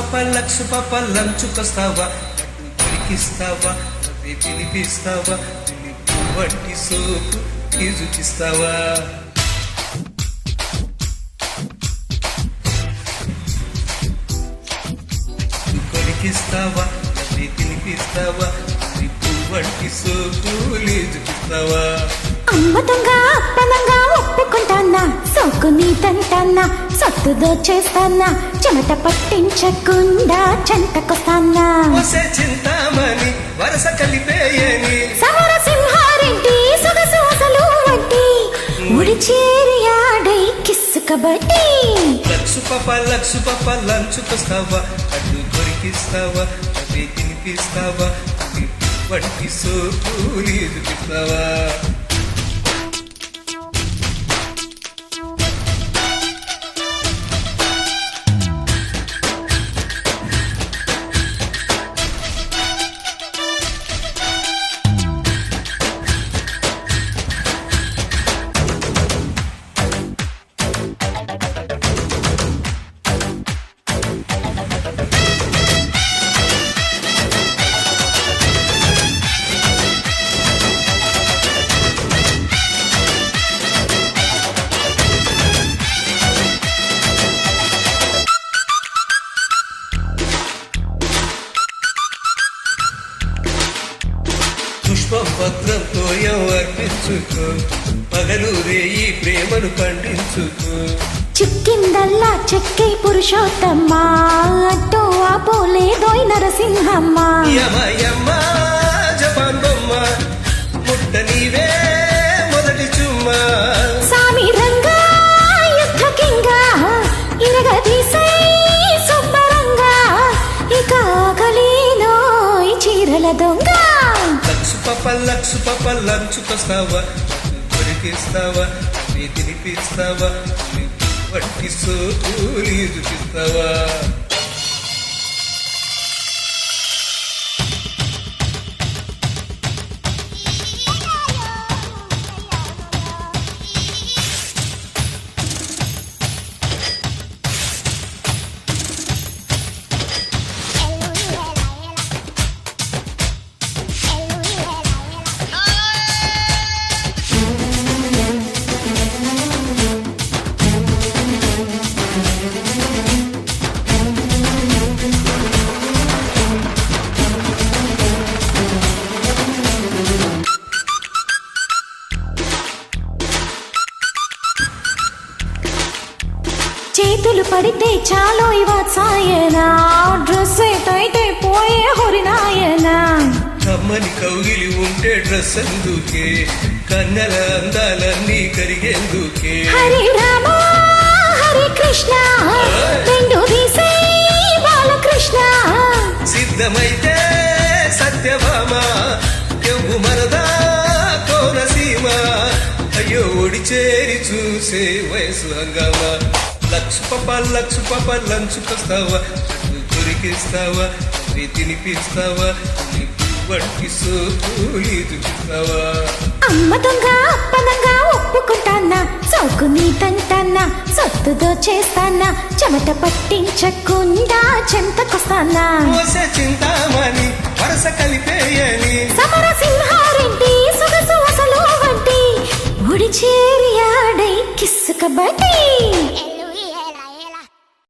లక్ష పాప లంచుకొస్తావా దొరికిస్తావా నవ్వి పిలిపిస్తావా పిలిపి వంటి సోపు చూపిస్తావా కొరికిస్తావా నవ్వి పిలిపిస్తావా పిలిపి వంటి సోపు చూపిస్తావా అమ్మ దొంగ అప్పనంగా ఒప్పుకుంటానా సోకు నీదంటానా సొత్తు దోచేస్తానా చెమట పట్టించకుండా చెంతకొస్తానా చింతామణి వరస కలిపేయని సమర సింహారెడ్డి సొగసు అసలు వడ్డీ ముడి చేరి ఆడై కిస్సు కబడ్డీ లక్ష పాప లంచుకొస్తావా అడ్డు దొరికిస్తావా అవి తినిపిస్తావా వంటి సోపు చూపిస్తావా పుష్పపత్రంతో అర్పించుకో పగలు రేయి ప్రేమను పండించుకో చిక్కిందల్లా చెక్కే పురుషోత్తమ్మ అట్టో ఆపోలేదోయ్ నరసింహమ్మ యమయమ్మ జపాన్ బొమ్మ ముట్ట నీవే మొదటి చుమ్మ సామి రంగా యుద్ధ కింగా ఇరగదీసై సుబ్బరంగా ఇక ఆకలినోయ్ చీరల దొంగ లక్ష పాప లంచుకొస్తావా దొరికిస్తావా అవి తినిపిస్తావా వంటి సోపు చూపిస్తావా చేతులు పడితే చాలో ఇవాసాయనా డ్రెస్ అయితే పోయే హొరినాయనా కమ్మని కౌగిలి ఉంటే డ్రెస్ అందుకే కన్నెల అందాలన్నీ కరిగేందుకే హరి రామ హరి కృష్ణ రెండు తీసే బాలకృష్ణ సిద్ధమైతే సత్యభామ ఎవ్వు మరదా కోనసీమ అయ్యో ఒడి చేరి చూసే వయసు హంగామా లక్ష పాప లంచుకొస్తావా దొరికిస్తావా అవి తినిపిస్తావా వంటి సోపు చూపిస్తావా అమ్మ దొంగ అప్పనంగా ఒప్పుకుంటానా సోకు నీదంటానా సొత్తు దోచేస్తానా చెమట పట్టించకుండా చెంతకొస్తానా చింతామణి వరస కలిపేయని సమర సింహారెడ్డి సొగసు అసలు వడ్డీ ముడి చేరి ఆడై కిస్సు కబడ్డీ